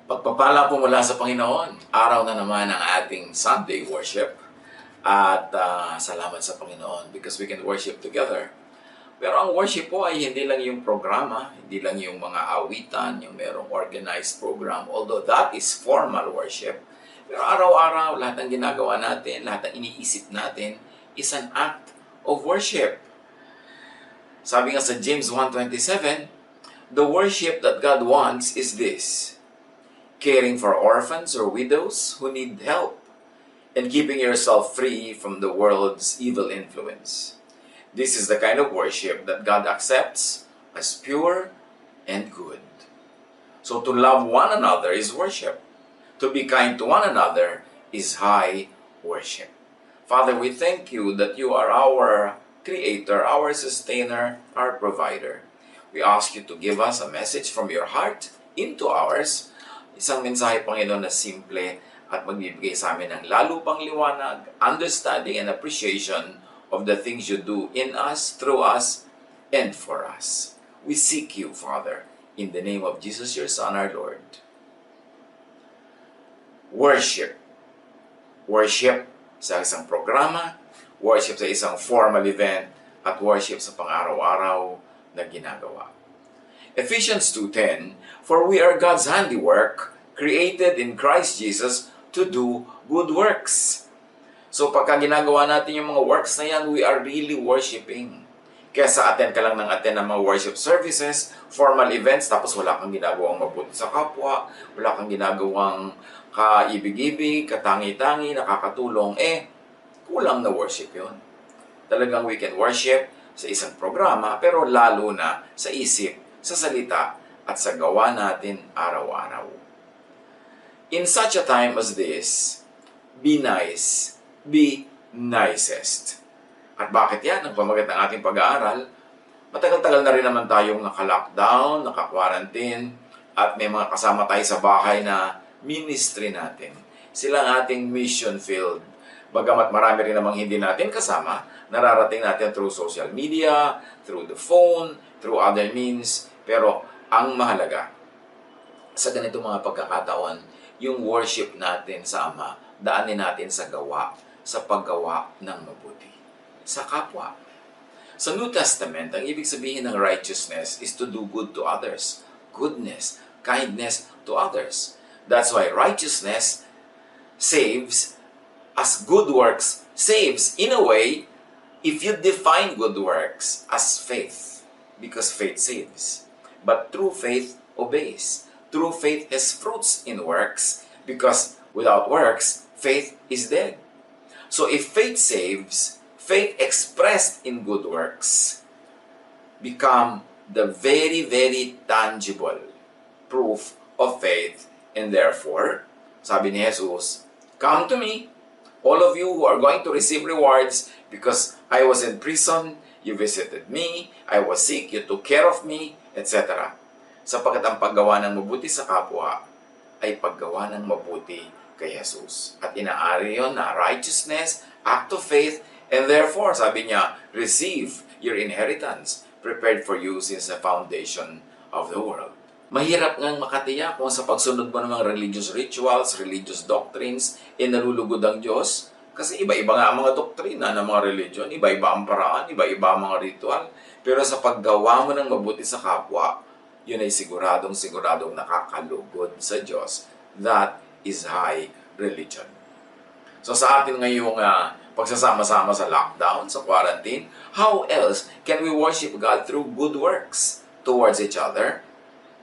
Pagpapala po mula sa Panginoon, araw na naman ang ating Sunday worship. At salamat sa Panginoon because we can worship together. Pero ang worship po ay hindi lang yung programa, hindi lang yung mga awitan, yung merong organized program. Although that is formal worship. Pero araw-araw, lahat ng ginagawa natin, lahat ng iniisip natin is an act of worship. Sabi nga sa James 1:27, the worship that God wants is this: caring for orphans or widows who need help, and keeping yourself free from the world's evil influence. This is the kind of worship that God accepts as pure and good. So to love one another is worship. To be kind to one another is high worship. Father, we thank you that you are our Creator, our Sustainer, our Provider. We ask you to give us a message from your heart into ours. Isang mensahe, Panginoon, na simple at magbibigay sa amin ng lalo pang liwanag, understanding, and appreciation of the things you do in us, through us, and for us. We seek you, Father, in the name of Jesus, your Son, our Lord. Worship. Worship sa isang programa, worship sa isang formal event, at worship sa pang-araw-araw na ginagawa. Ephesians 2:10, for we are God's handiwork, created in Christ Jesus to do good works. So pagka ginagawa natin yung mga works na yan, we are really worshiping. Kesa attend ka lang ng attend ng mga worship services, formal events, tapos wala kang ginagawang mabuti sa kapwa, wala kang ginagawang kaibig-ibig, katangi-tangi, nakakatulong, kulang na worship yon. Talagang we can worship sa isang programa, pero lalo na sa isip, sa salita, at sa gawa natin araw-araw. In such a time as this, be nice, be nicest. At bakit yan? Ang pamagat ng ating pag-aaral, matagal-tagal na rin naman tayong naka-lockdown, naka-quarantine, at may mga kasama tayo sa bahay na ministry natin. Sila ang ating mission field. Bagamat marami rin namang hindi natin kasama, nararating natin through social media, through the phone, through other means. Pero ang mahalaga, sa ganito mga pagkakataon, yung worship natin sa Ama, daanin natin sa gawa, sa paggawa ng mabuti, sa kapwa. Sa New Testament, ang ibig sabihin ng righteousness is to do good to others, goodness, kindness to others. That's why righteousness saves, as good works saves. In a way, if you define good works as faith, because faith saves. But true faith obeys. True faith has fruits in works, because without works, faith is dead. So if faith saves, faith expressed in good works become the very, very tangible proof of faith. And therefore, sabi ni Jesus, come to me, all of you who are going to receive rewards, because I was in prison, you visited me, I was sick, you took care of me, etc. Sapagkat ang paggawa ng mabuti sa kapwa ay paggawa ng mabuti kay Jesus. At inaari yon na righteousness, act of faith, and therefore, sabi niya, receive your inheritance prepared for you since the foundation of the world. Mahirap ngang makatiyak kung sa pagsunod mo ng mga religious rituals, religious doctrines, nalulugod ang Diyos. Kasi iba-iba nga ang mga doktrina ng mga religion, iba-iba ang paraan, iba-iba ang mga ritual. Pero sa paggawa mo ng mabuti sa kapwa, yun ay siguradong nakakalugod sa Diyos. That is high religion. So sa atin ngayong pagsasama-sama sa lockdown, sa quarantine, how else can we worship God through good works towards each other?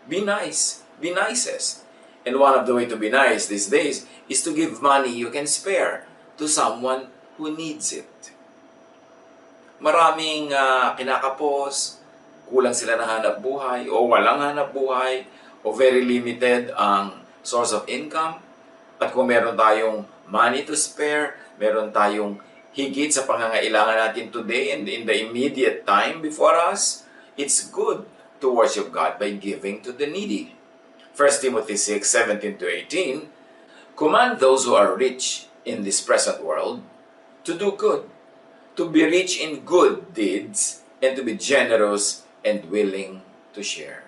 Be nice. Be nicest. And one of the way to be nice these days is to give money you can spare to someone who needs it. Maraming kinakapos, kulang sila ng hanap buhay, o walang hanap buhay, o very limited ang source of income. At kung meron tayong money to spare, meron tayong higit sa pangangailangan natin today and in the immediate time before us, it's good to worship God by giving to the needy. 1 Timothy 6:17-18, command those who are rich in this present world to do good, to be rich in good deeds, and to be generous and willing to share.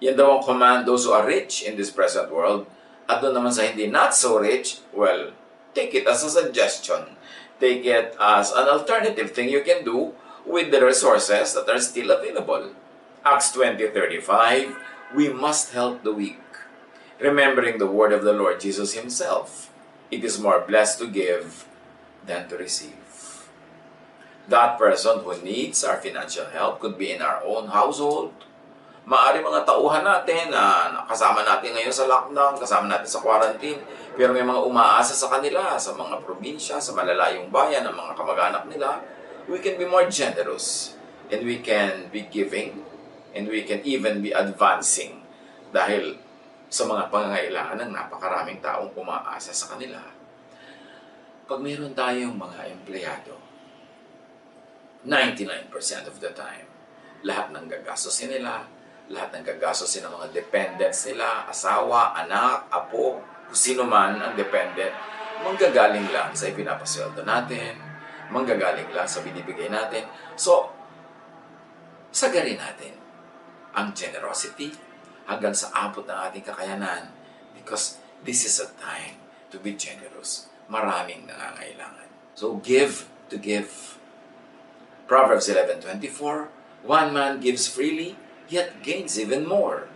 Yan daw ang command those who are rich in this present world. At doon naman sa hindi not so rich, well, take it as a suggestion. Take it as an alternative thing you can do with the resources that are still available. Acts 20:35, we must help the weak. Remembering the word of the Lord Jesus Himself, it is more blessed to give than to receive. That person who needs our financial help could be in our own household. Maaari mga tauhan natin na kasama natin ngayon sa lockdown, kasama natin sa quarantine, pero may mga umaasa sa kanila, sa mga probinsya, sa malalayong bayan, ng mga kamag-anak nila. We can be more generous, and we can be giving, and we can even be advancing dahil sa mga pangangailangan ng napakaraming taong umaasa sa kanila. Pag mayroon tayong mga empleyado, 99% of the time, lahat ng gagastosin nila, lahat ng gagastosin ng mga dependents nila, asawa, anak, apo, kung sino man ang dependent, manggagaling lang sa ipinapasweldo natin, manggagaling lang sa binibigay natin. So, sagarin natin ang generosity hanggang sa abot ng ating kakayanan because this is a time to be generous. Maraming nangangailangan. So, give to give. Proverbs 11:24, one man gives freely, yet gains even more.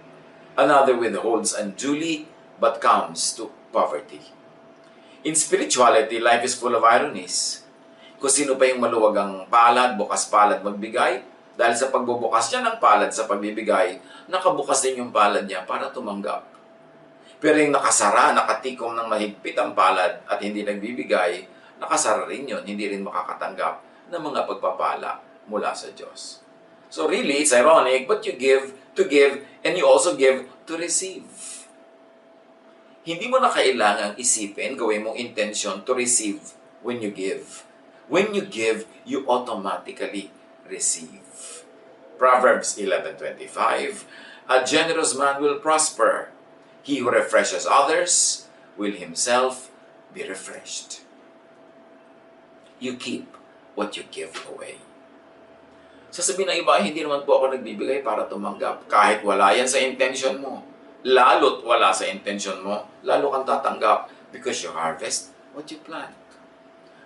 Another withholds unduly, but comes to poverty. In spirituality, life is full of ironies. Kung sino pa yung maluwag ang palad, bukas palad magbigay, dahil sa pagbubukas niya ng palad sa pagbibigay, nakabukas din yung palad niya para tumanggap. Pero yung nakasara, nakatikom ng mahigpit ang palad at hindi nagbibigay, nakasara rin yun, hindi rin makakatanggap ng mga pagpapala mula sa Diyos. So really, it's ironic, but you give to give and you also give to receive. Hindi mo na kailangang isipin, gawin mong intention to receive when you give. When you give, you automatically receive. Proverbs 11:25, a generous man will prosper. He who refreshes others will himself be refreshed. You keep what you give away. Sasabihin ng iba, hindi naman po ako nagbibigay para tumanggap. Kahit wala yan sa intention mo. Lalo't wala sa intention mo, lalo kang tatanggap because you harvest what you plant.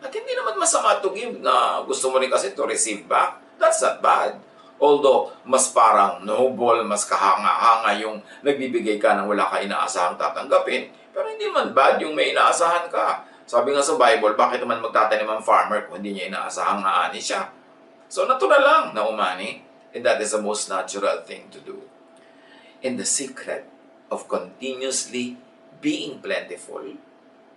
At hindi naman masama to give na gusto mo rin kasi to receive back. That's not bad. Although, mas parang noble, mas kahanga-hanga yung nagbibigay ka nang wala ka inaasahang tatanggapin. Pero hindi man bad yung may inaasahan ka. Sabi nga sa Bible, bakit naman magtatanim ang farmer kung hindi niya inaasahang aani siya? So, natural lang na umani. And that is the most natural thing to do. And the secret of continuously being plentiful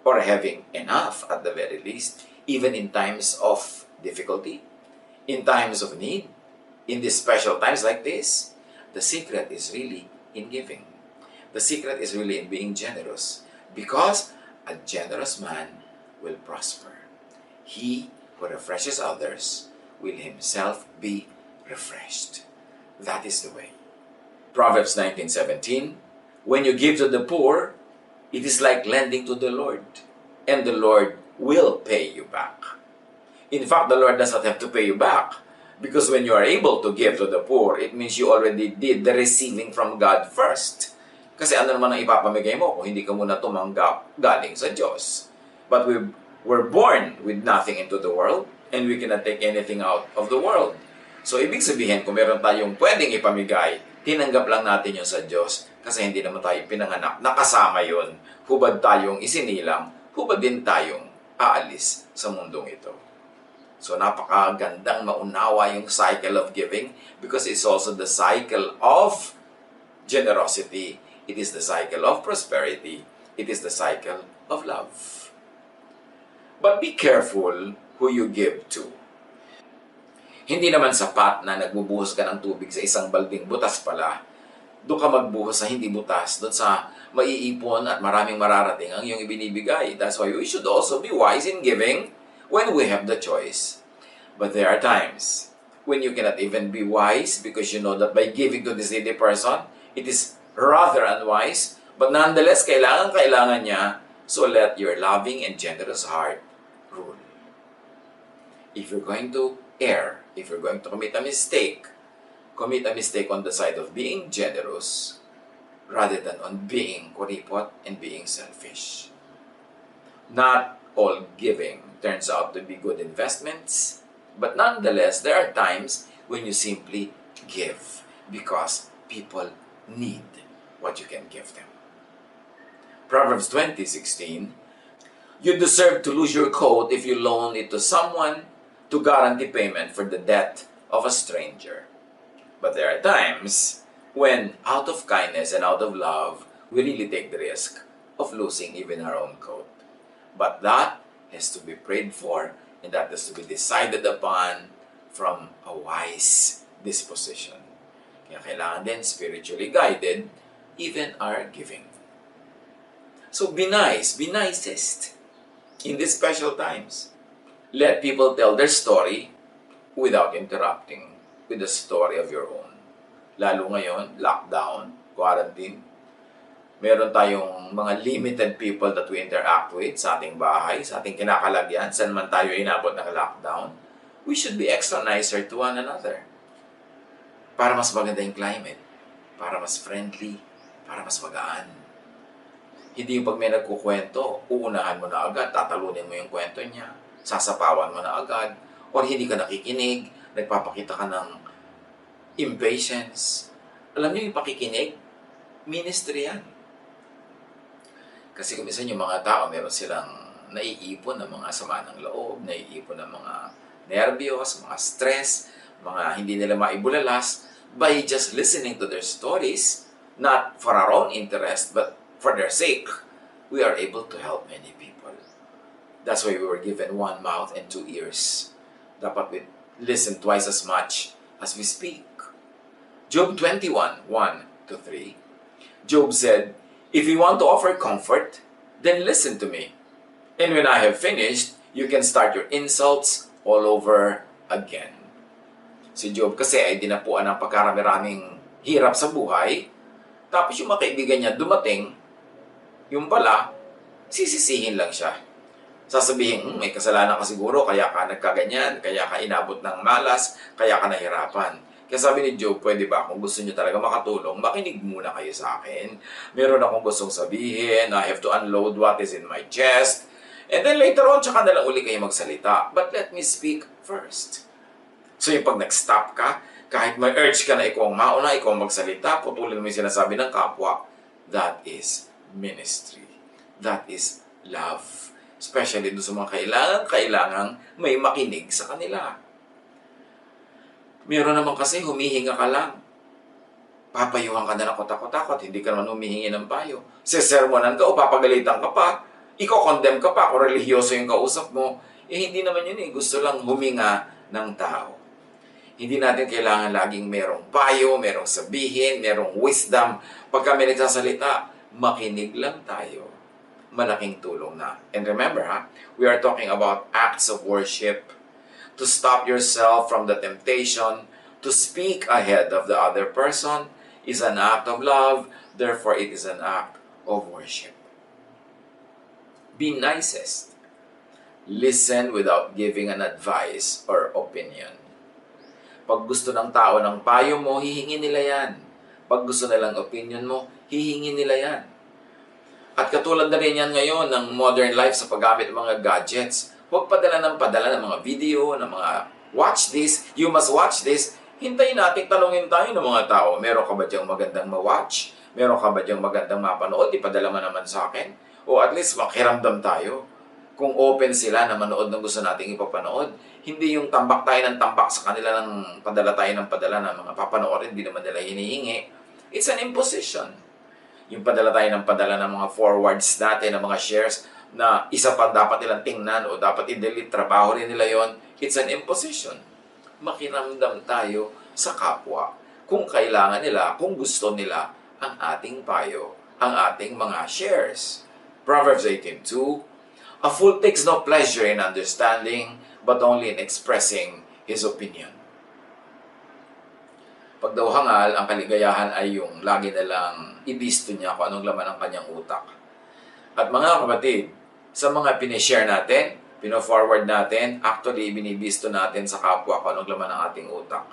or having enough at the very least, even in times of difficulty, in times of need, in these special times like this, the secret is really in giving. The secret is really in being generous because a generous man will prosper. He who refreshes others will himself be refreshed. That is the way. Proverbs 19:17, when you give to the poor, it is like lending to the Lord, and the Lord will pay you back. In fact, the Lord does not have to pay you back because when you are able to give to the poor, it means you already did the receiving from God first. Kasi ano naman ang ipapamigay mo kung hindi ka muna tumanggap galing sa Diyos. But we were born with nothing into the world, and we cannot take anything out of the world. So, ibig sabihin, kung meron tayong pwedeng ipamigay, tinanggap lang natin yun sa Diyos kasi hindi naman tayo pinanganak. Nakasama yun. Hubad tayong isinilang, hubad din tayong aalis sa mundong ito. So, napakagandang maunawa yung cycle of giving because it's also the cycle of generosity. It is the cycle of prosperity. It is the cycle of love. But be careful who you give to. Hindi naman sapat na nagbubuhos ka ng tubig sa isang balding butas pala. Doon ka magbuhos sa hindi butas, doon sa maiipon at maraming mararating ang iyong ibinibigay. That's why we should also be wise in giving when we have the choice. But there are times when you cannot even be wise because you know that by giving to this needy person, it is rather unwise. But nonetheless, kailangan niya. So let your loving and generous heart rule. If you're going to err, if you're going to commit a mistake on the side of being generous, rather than on being kuripot and being selfish. Not all giving turns out to be good investments, but nonetheless, there are times when you simply give because people need what you can give them. Proverbs 20:16, you deserve to lose your coat if you loan it to someone to guarantee payment for the debt of a stranger. But there are times when, out of kindness and out of love, we really take the risk of losing even our own coat. But that has to be prayed for, and that has to be decided upon from a wise disposition. Kaya kailangan din spiritually guided even our giving. So be nice, be nicest in these special times. Let people tell their story without interrupting with the story of your own. Lalo ngayon, lockdown, quarantine, meron tayong mga limited people that we interact with sa ating bahay, sa ating kinakalagyan, saan man tayo inabot ng lockdown. We should be extra nicer to one another. Para mas maganda yung climate, para mas friendly, para mas magaan. Hindi yung pag may nagkukwento, uunahan mo na agad, tatalunin mo yung kwento niya, sasapawan mo na agad, or hindi ka nakikinig, nagpapakita ka ng impatience. Alam niyo yung pakikinig, ministry yan. Kasi kung minsan yung mga tao, meron silang naiipon ng mga sama ng loob, naiipon ng mga nervyos, mga stress, mga hindi nila maibulalas, by just listening to their stories, not for our own interest, but for their sake, we are able to help many people. That's why we were given one mouth and two ears. Dapat we listen twice as much as we speak. Job 21:1-3. Job said, if you want to offer comfort, then listen to me. And when I have finished, you can start your insults all over again. Si Job kasi ay dinapuan ng pagkarami-raming hirap sa buhay. Tapos yung mga kaibigan niya dumating, yung pala, sisisihin lang siya. Sasabihin, may kasalanan ka siguro, kaya ka nagkaganyan, kaya ka inabot ng malas, kaya ka nahirapan. Kaya sabi ni Job, pwede ba kung gusto niyo talaga makatulong, makinig muna kayo sa akin. Meron akong gustong sabihin, I have to unload what is in my chest. And then later on, tsaka na lang uli kayo magsalita. But let me speak first. So yung pag nag-stop ka, kahit may urge ka na ikaw ang mauna, ikaw ang magsalita, putulin mo yung sinasabi ng kapwa, that is ministry. That is love. Especially doon sa mga kailangang may makinig sa kanila. Meron naman kasi humihinga ka lang. Papayuhan ka na ng kotak-kotakot, hindi ka naman humihingi ng payo. Sesermonan ka o papagalitan ka pa, iko-condemn ka pa kung religyoso yung kausap mo. Hindi naman yun eh. Gusto lang huminga ng tao. Hindi natin kailangan laging merong payo, merong sabihin, merong wisdom. Pag kami nagsasalita, makinig lang tayo. Malaking tulong na. And remember, we are talking about acts of worship. To stop yourself from the temptation to speak ahead of the other person is an act of love. Therefore, it is an act of worship. Be nicest. Listen without giving an advice or opinion. Pag gusto ng tao ng payo mo, hihingi nila yan. Pag gusto nilang opinion mo, hihingi nila yan. At katulad na rin yan ngayon ng modern life sa paggamit ng mga gadgets. Huwag padala ng mga video, ng mga watch this, you must watch this. Hintayin natin, tanungin tayo ng mga tao, meron ka ba diyang magandang ma-watch? Meron ka ba diyang magandang mapanood? Ipadala mo naman sa akin. O at least makiramdam tayo. Kung open sila na manood ng gusto nating ipapanood, hindi yung tambak tayo ng tambak sa kanila ng padala tayo ng padala ng mga papanoorin, hindi naman nila hinihingi. It's an imposition. Yung padala tayo ng padala ng mga forwards natin, ng mga shares, na isa pa dapat nilang tingnan o dapat i-delete, trabaho rin nila yon. It's an imposition. Makiramdam tayo sa kapwa kung kailangan nila, kung gusto nila ang ating payo, ang ating mga shares. Proverbs 18:2, a fool takes no pleasure in understanding, but only in expressing his opinion. Pag daw hangal, ang kaligayahan ay yung lagi nalang ibisto niya kung anong laman ng kanyang utak. At mga kapatid, sa mga pinishare natin, pino-forward natin, actually binibisto natin sa kapwa kung anong laman ng ating utak.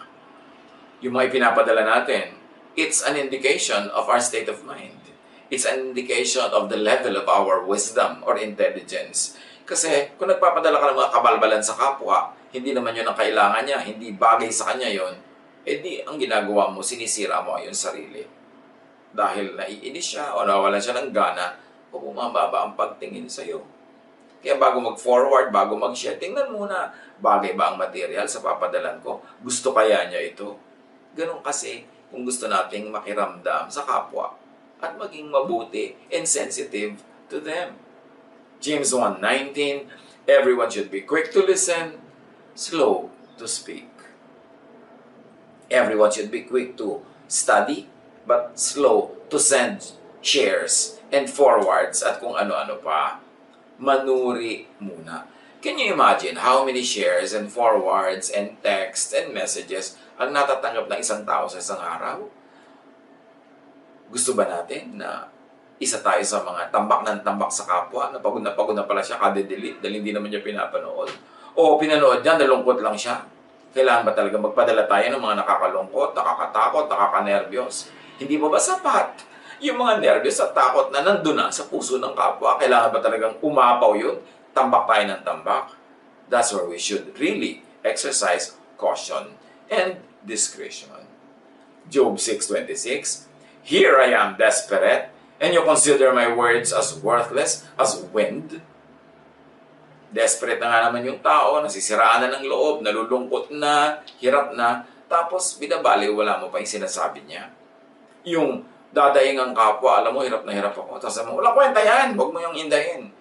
Yung mga ipinapadala natin, it's an indication of our state of mind. It's an indication of the level of our wisdom or intelligence. Kasi kung nagpapadala ka ng mga kabalbalan sa kapwa, hindi naman yun ang kailangan niya, hindi bagay sa kanya yun, di ang ginagawa mo, sinisira mo yung sarili. Dahil naiinis siya o nawalan siya ng gana, o bumababa ang pagtingin sa'yo. Kaya bago mag-forward, bago mag-share, tingnan muna, bagay ba ang material sa papadalan ko? Gusto kaya niya ito? Ganun kasi kung gusto nating makiramdam sa kapwa at maging mabuti and sensitive to them. James 1:19, everyone should be quick to listen, slow to speak. Everyone should be quick to study, but slow to send shares and forwards at kung ano-ano pa. Manuri muna. Can you imagine how many shares and forwards and texts and messages ang natatanggap ng isang tao sa isang araw? Gusto ba natin na isa tayo sa mga tambak ng tambak sa kapwa, na pagod na pala siya kada-delete dahil hindi naman niya pinapanood? O pinanood niya, nalungkot lang siya? Kailangan ba talaga magpadala tayo ng mga nakakalungkot, nakakatakot, nakakanerbiyos? Hindi ba sapat? Yung mga nervyos at takot na nandun na sa puso ng kapwa, kailangan ba talagang umapaw yun? Tambak tayo ng tambak? That's where we should really exercise caution and discretion. Job 6:26, here I am desperate, and you consider my words as worthless, as wind. Desperate na nga naman yung tao, nasisiraan na ng loob, nalulungkot na, hirap na, tapos binabaliw, wala mo pa yung sinasabi niya. Yung dadaing ang kapwa, alam mo, hirap na hirap ako. Tapos mo, wala kwenta yan, huwag mo yung indahin.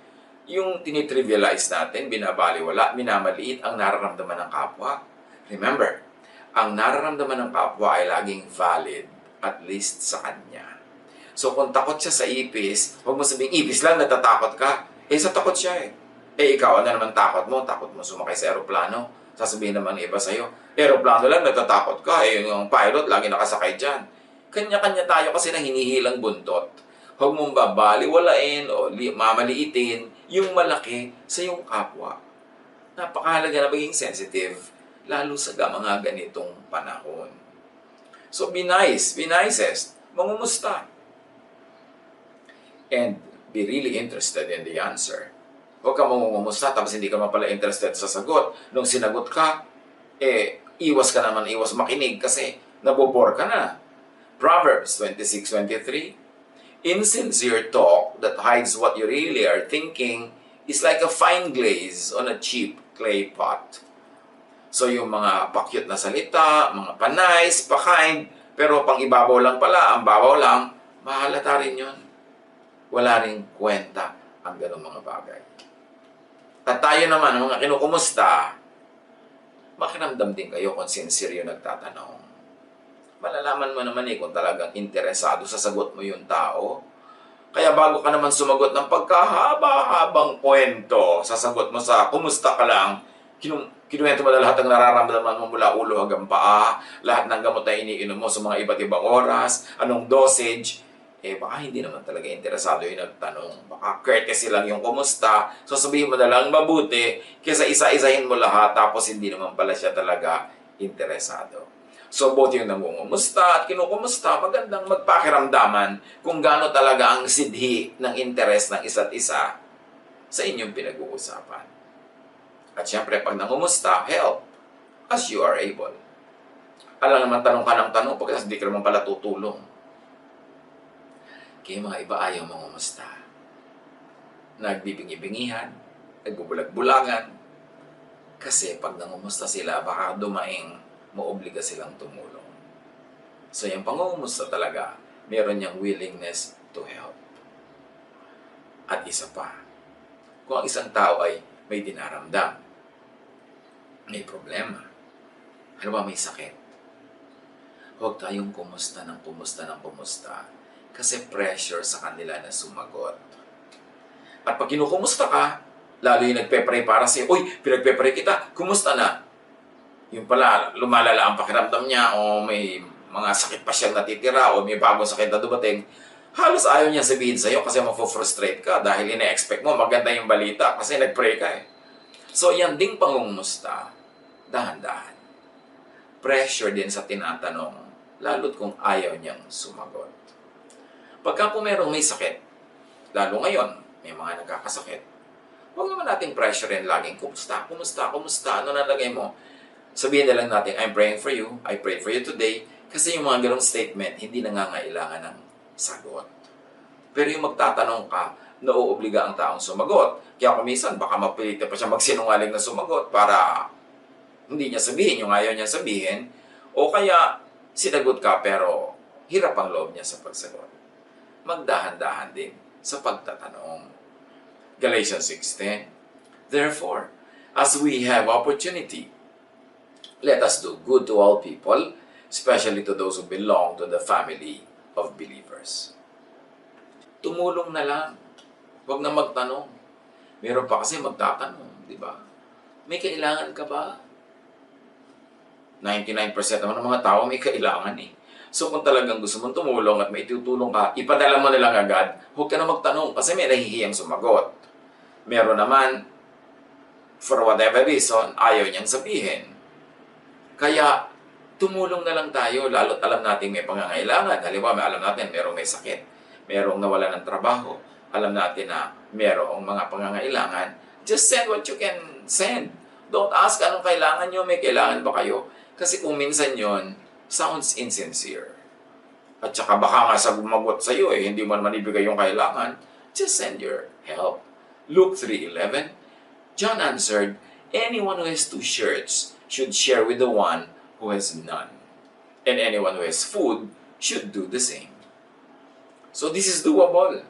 Yung tinitrivialize natin, binabaliwala, minamaliit ang nararamdaman ng kapwa. Remember, ang nararamdaman ng kapwa ay laging valid, at least sa kanya. So kung takot siya sa ipis, huwag mo sabing, ipis lang, natatakot ka. Sa takot siya ikaw, ano naman takot mo? Takot mo sumakay sa aeroplano. Sasabihin naman iba sa'yo, aeroplano lang, natatakot ka. Yung pilot, lagi nakasakay dyan. Kanya-kanya tayo kasi na hinihilang buntot. Huwag mong babaliwalain o mamaliitin yung malaki sa iyong kapwa. Napakahalaga na maging sensitive, lalo sa mga ganitong panahon. So be nice, be nicest, mangumusta. And be really interested in the answer. Huwag ka mangungumusta tapos hindi ka pala interested sa sagot. Nung sinagot ka, iwas ka naman, iwas makinig kasi nabobore ka na. Proverbs 26:23, insincere talk that hides what you really are thinking is like a fine glaze on a cheap clay pot. So yung mga pakyut na salita, mga pa-nice, pa-kind, pero pang ibabaw lang pala, ang babaw lang, mahalata rin yun. Wala rin kwenta ang ganong mga bagay. At tayo naman, mga kinukumusta, makiramdam din kayo kung sincere yung nagtatanong. Malalaman mo naman kung talagang interesado sa sagot mo yung tao. Kaya bago ka naman sumagot ng pagkahaba-habang kwento, sasagot mo sa kumusta ka lang, kinuwento mo na lahat ng nararamdaman mo mula ulo hanggang paa, lahat ng gamot na iniinom mo sa mga iba't ibang oras, anong dosage, baka hindi naman talaga interesado yung nagtanong. Baka courtesy lang yung kumusta, so sabihin mo na lang mabuti, kaysa isa-isahin mo lahat, tapos hindi naman pala siya talaga interesado. So both yung nangungumusta at kinukumusta, magandang magpakiramdaman kung gaano talaga ang sidhi ng interes ng isa't isa sa inyong pinag-uusapan. At syempre, pag nangumusta, help as you are able. Alam naman, tanong ka ng tanong, pagkatapos hindi ka naman pala tutulong. Kaya mga iba ayaw mangumusta. Nagbibingi-bingihan, nagbubulag-bulagan. Kasi pag nangumusta sila, baka dumaing maobliga silang tumulong. So yung pangungumusta talaga, meron niyang willingness to help. At isa pa, kung ang isang tao ay may dinaramdam, may problema, ano ba may sakit, huwag tayong kumusta ng kumusta ng kumusta kasi pressure sa kanila na sumagot. At pag kinukumusta ka, lalo yung nagpe-pray para sa'yo, uy, pinagpe-pray kita, kumusta na? Yung pala, lumalala ang pakiramdam niya o may mga sakit pa siyang natitira o may bagong sakit na dumating, halos ayaw niya sabihin sa'yo kasi mafo-frustrate ka dahil ina-expect mo maganda yung balita kasi nag-pray ka So yan ding pangungumusta, dahan-dahan. Pressure din sa tinatanong, lalo't kung ayaw niyang sumagot. Pagka po merong may sakit, lalo ngayon, may mga nagkakasakit, huwag naman nating pressurein laging, kumusta, kumusta, kumusta, ano nalagay mo? Sabihin na lang natin, I'm praying for you, I prayed for you today, kasi yung mga ganong statement, hindi nangangailangan ng sagot. Pero yung magtatanong ka, nauobliga ang taong sumagot. Kaya kung minsan, baka mapilitan pa siya magsinungaling na sumagot para hindi niya sabihin yung ayaw niya sabihin, o kaya sinagot ka pero hirap ang loob niya sa pagsagot. Magdahan-dahan din sa pagtatanong. Galatians 6:10. Therefore, as we have opportunity, let us do good to all people, especially to those who belong to the family of believers. Tumulong na lang. Huwag na magtanong. Meron pa kasi magtatanong, di ba? May kailangan ka ba? 99% naman ng mga tao may kailangan eh. So kung talagang gusto mong tumulong at may tutulong ka, ipadala mo na lang agad. Huwag ka na magtanong kasi may nahihiyang sumagot. Meron naman, for whatever reason, ayaw niyang sabihin. Kaya, tumulong na lang tayo, lalo't alam natin may pangangailangan. Halimbawa, alam natin merong may sakit, merong nawala ng trabaho, alam natin na merong mga pangangailangan. Just send what you can send. Don't ask anong kailangan nyo, may kailangan ba kayo? Kasi kung minsan yon sounds insincere. At saka baka nga sa gumagot sa iyo, hindi mo naman ibigay yung kailangan. Just send your help. Luke 3:11, John answered, anyone who has 2 shirts should share with the one who has none. And anyone who has food should do the same. So this is doable.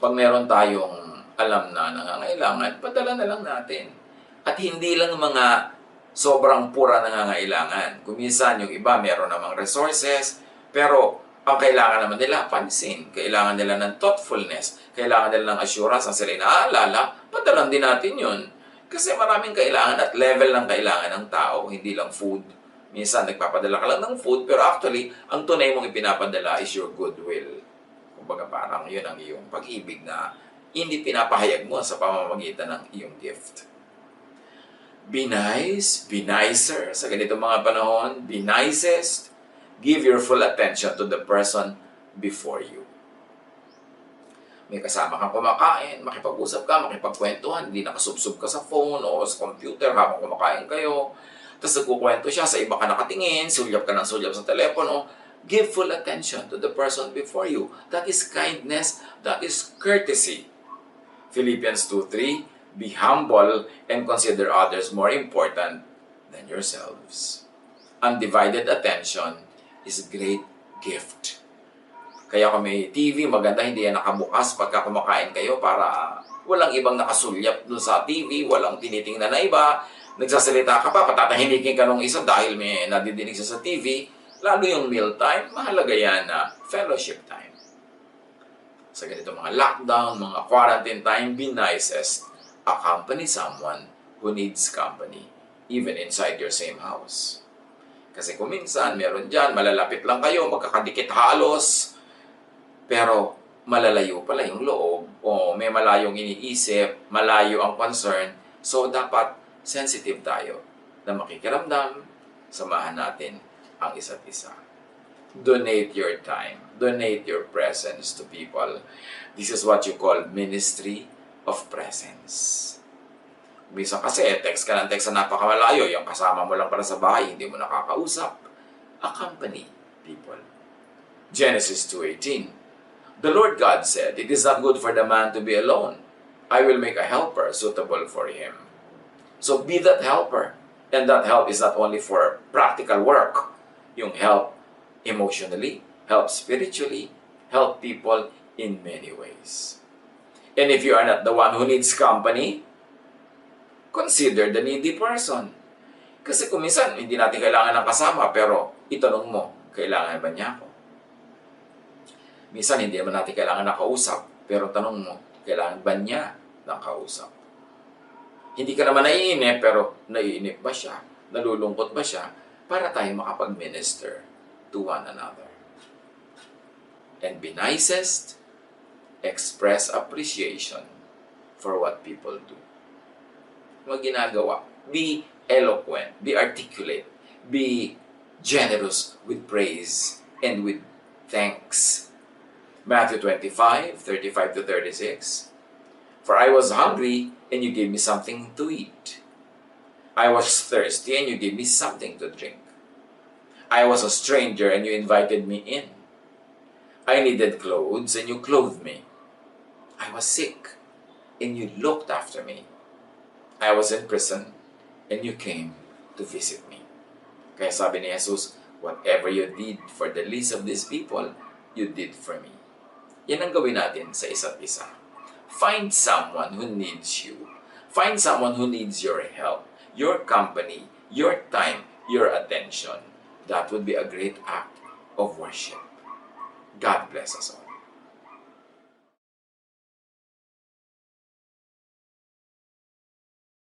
Pag meron tayong alam na nangangailangan, padala na lang natin. At hindi lang mga sobrang pura nangangailangan. Kung minsan yung iba meron namang resources, pero ang kailangan naman nila, pansin. Kailangan nila ng thoughtfulness. Kailangan nila ng assurance na sila naaalala, padalan din natin yun. Kasi maraming kailangan at level ng kailangan ng tao, hindi lang food. Minsan nagpapadala ka lang ng food, pero actually, ang tunay mong ipinapadala is your goodwill. Kumbaga parang yun ang iyong pag-ibig na hindi pinapahayag mo sa pamamagitan ng iyong gift. Be nice, be nicer. Sa ganitong mga panahon, be nicest. Give your full attention to the person before you. May kasama kang kumakain, makipag-usap ka, makipagkwentuhan, hindi nakasubsob ka sa phone o sa computer habang kumakain kayo. Tapos nagkukwento siya, sa iba ka nakatingin, sulyap ka ng sulyap sa telepono. Give full attention to the person before you. That is kindness, that is courtesy. Philippians 2:3, be humble and consider others more important than yourselves. Undivided attention is a great gift. Kaya kung may TV, maganda hindi yan nakabukas pagka kumakain kayo para walang ibang nakasulyap doon sa TV, walang tinitingnan na iba, nagsasalita ka pa, patatahimikin ka nung isa dahil may nadidinig siya sa TV, lalo yung meal time, mahalaga yan na fellowship time. Sa ganito mga lockdown, mga quarantine time, be nicest. Accompany someone who needs company, even inside your same house. Kasi kung minsan, meron dyan, malalapit lang kayo, magkakadikit halos, pero malalayo pala yung loob, o may malayong iniisip, malayo ang concern, so dapat sensitive tayo na makikiramdam, samahan natin ang isa't isa. Donate your time, donate your presence to people. This is what you call ministry of presence. Minsan kasi, text ka ng text na napakamalayo, yung kasama mo lang pala sa bahay, hindi mo nakakausap. Accompany people. Genesis 2:18. The Lord God said, it is not good for the man to be alone. I will make a helper suitable for him. So be that helper. And that help is not only for practical work. Yung help emotionally, help spiritually, help people in many ways. And if you are not the one who needs company, consider the needy person. Kasi kung minsan, hindi natin kailangan ng kasama, pero itanong mo, kailangan ba niya ako? Minsan, hindi naman natin kailangan ng kausap, pero tanong mo, kailangan ba niya ng kausap? Hindi ka naman naiinip, pero naiinip ba siya? Nalulungkot ba siya? Para tayo makapag-minister to one another. And be nicest, express appreciation for what people do. Mga ginagawa, be eloquent, be articulate, be generous with praise and with thanks. Matthew 25:35 to 36. For I was hungry, and you gave me something to eat. I was thirsty, and you gave me something to drink. I was a stranger, and you invited me in. I needed clothes, and you clothed me. I was sick, and you looked after me. I was in prison, and you came to visit me. Kaya sabi ni Jesus, whatever you did for the least of these people, you did for me. Yan ang gawin natin sa isa't isa. Find someone who needs you. Find someone who needs your help, your company, your time, your attention. That would be a great act of worship. God bless us all.